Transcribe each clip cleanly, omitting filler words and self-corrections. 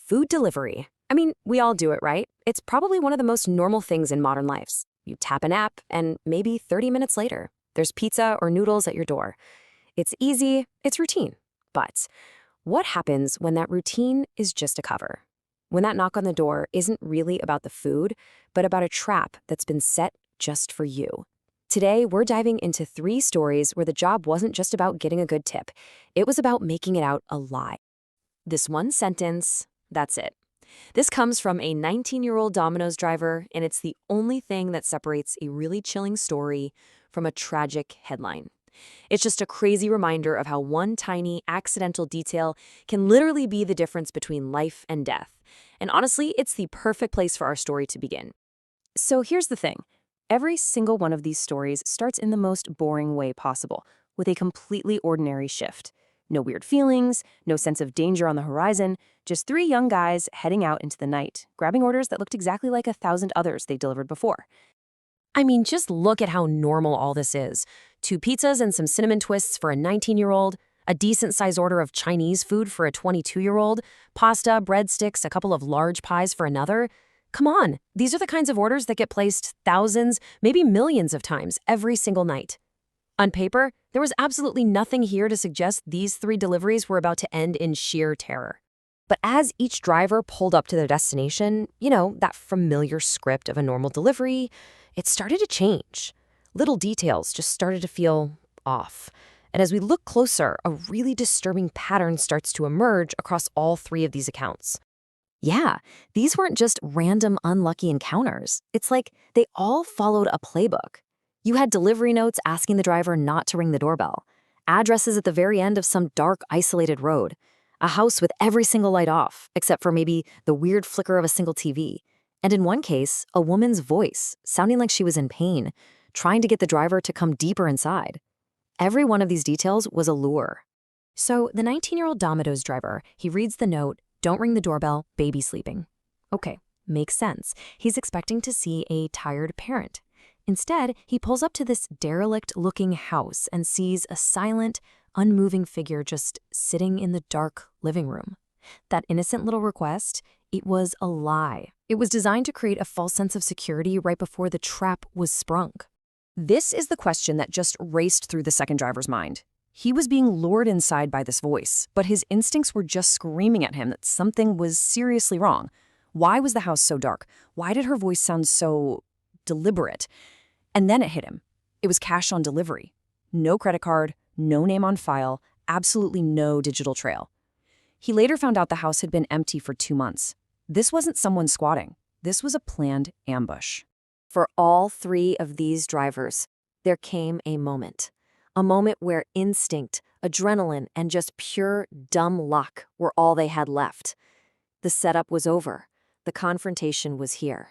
Food delivery. I mean, we all do it, right? It's probably one of the most normal things in modern lives. You tap an app, and maybe 30 minutes later, there's pizza or noodles at your door. It's easy, it's routine. But what happens when that routine is just a cover? When that knock on the door isn't really about the food, but about a trap that's been set just for you? Today, we're diving into 3 stories where the job wasn't just about getting a good tip. It was about making it out a lie. This one sentence, that's it. This comes from a 19-year-old Domino's driver, and it's the only thing that separates a really chilling story from a tragic headline. It's just a crazy reminder of how one tiny, accidental detail can literally be the difference between life and death. And honestly, it's the perfect place for our story to begin. So here's the thing. Every single one of these stories starts in the most boring way possible, with a completely ordinary shift. No weird feelings, no sense of danger on the horizon, just 3 young guys heading out into the night, grabbing orders that looked exactly like 1,000 others they delivered before. I mean, just look at how normal all this is. 2 pizzas and some cinnamon twists for a 19-year-old, a decent-sized order of Chinese food for a 22-year-old, pasta, breadsticks, a couple of large pies for another. Come on, these are the kinds of orders that get placed thousands, maybe millions of times every single night. On paper, there was absolutely nothing here to suggest these 3 deliveries were about to end in sheer terror. But as each driver pulled up to their destination, that familiar script of a normal delivery, it started to change. Little details just started to feel off. And as we look closer, a really disturbing pattern starts to emerge across all 3 of these accounts. Yeah, these weren't just random unlucky encounters. It's like they all followed a playbook. You had delivery notes asking the driver not to ring the doorbell, addresses at the very end of some dark, isolated road, a house with every single light off, except for maybe the weird flicker of a single TV, and in one case, a woman's voice, sounding like she was in pain, trying to get the driver to come deeper inside. Every one of these details was a lure. So the 19-year-old Domino's driver, he reads the note, "Don't ring the doorbell, baby sleeping." Okay, makes sense. He's expecting to see a tired parent. Instead, he pulls up to this derelict-looking house and sees a silent, unmoving figure just sitting in the dark living room. That innocent little request, it was a lie. It was designed to create a false sense of security right before the trap was sprung. This is the question that just raced through the second driver's mind. He was being lured inside by this voice, but his instincts were just screaming at him that something was seriously wrong. Why was the house so dark? Why did her voice sound so deliberate? And then it hit him. It was cash on delivery. No credit card, no name on file, absolutely no digital trail. He later found out the house had been empty for 2 months. This wasn't someone squatting. This was a planned ambush. For all 3 of these drivers, there came a moment. A moment where instinct, adrenaline, and just pure dumb luck were all they had left. The setup was over. The confrontation was here.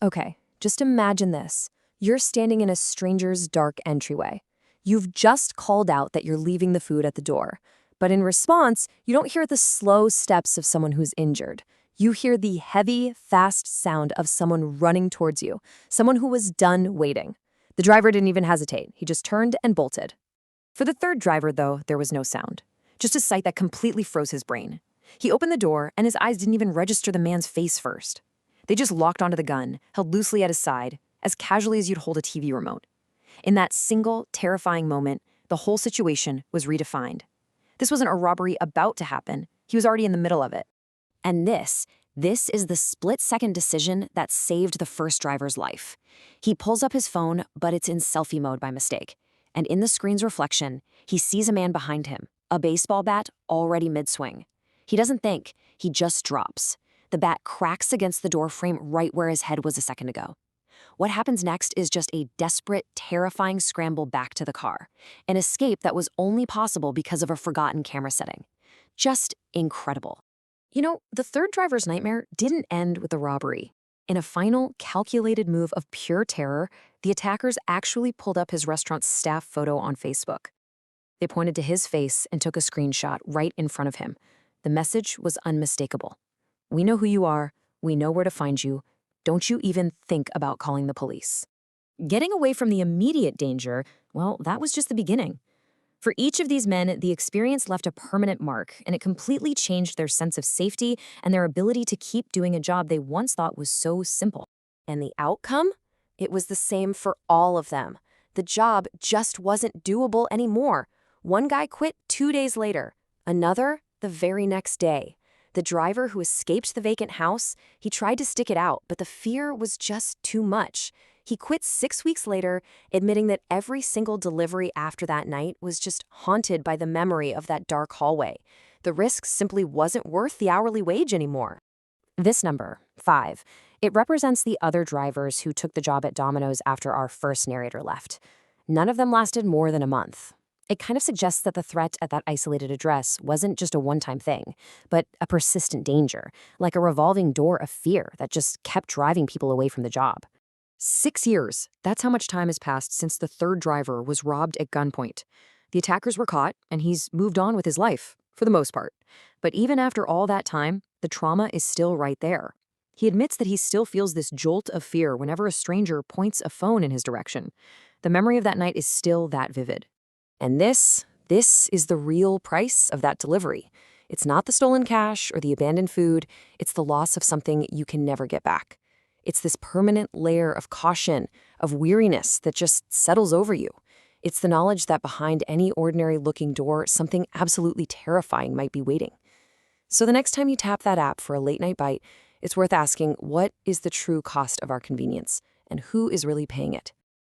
Okay, just imagine this. You're standing in a stranger's dark entryway. You've just called out that you're leaving the food at the door. But in response, you don't hear the slow steps of someone who's injured. You hear the heavy, fast sound of someone running towards you, someone who was done waiting. The driver didn't even hesitate. He just turned and bolted. For the third driver, though, there was no sound. Just a sight that completely froze his brain. He opened the door, and his eyes didn't even register the man's face first. They just locked onto the gun, held loosely at his side, as casually as you'd hold a TV remote. In that single, terrifying moment, the whole situation was redefined. This wasn't a robbery about to happen. He was already in the middle of it. And this is the split-second decision that saved the first driver's life. He pulls up his phone, but it's in selfie mode by mistake. And in the screen's reflection, he sees a man behind him, a baseball bat already mid-swing. He doesn't think, he just drops. The bat cracks against the door frame right where his head was a second ago. What happens next is just a desperate, terrifying scramble back to the car, an escape that was only possible because of a forgotten camera setting. Just incredible. The third driver's nightmare didn't end with the robbery. In a final, calculated move of pure terror, the attackers actually pulled up his restaurant's staff photo on Facebook. They pointed to his face and took a screenshot right in front of him. The message was unmistakable. "We know who you are. We know where to find you. Don't you even think about calling the police." Getting away from the immediate danger, well, that was just the beginning. For each of these men, the experience left a permanent mark, and it completely changed their sense of safety and their ability to keep doing a job they once thought was so simple. And the outcome? It was the same for all of them. The job just wasn't doable anymore. One guy quit 2 days later, another the very next day. The driver who escaped the vacant house, he tried to stick it out, but the fear was just too much. He quit 6 weeks later, admitting that every single delivery after that night was just haunted by the memory of that dark hallway. The risk simply wasn't worth the hourly wage anymore. This number, 5, it represents the other drivers who took the job at Domino's after our first narrator left. None of them lasted more than a month. It kind of suggests that the threat at that isolated address wasn't just a one-time thing, but a persistent danger, like a revolving door of fear that just kept driving people away from the job. 6 years. That's how much time has passed since the third driver was robbed at gunpoint. The attackers were caught, and he's moved on with his life, for the most part. But even after all that time, the trauma is still right there. He admits that he still feels this jolt of fear whenever a stranger points a phone in his direction. The memory of that night is still that vivid. And this is the real price of that delivery. It's not the stolen cash or the abandoned food. It's the loss of something you can never get back. It's this permanent layer of caution, of weariness that just settles over you. It's the knowledge that behind any ordinary-looking door, something absolutely terrifying might be waiting. So the next time you tap that app for a late-night bite, it's worth asking, what is the true cost of our convenience, and who is really paying it?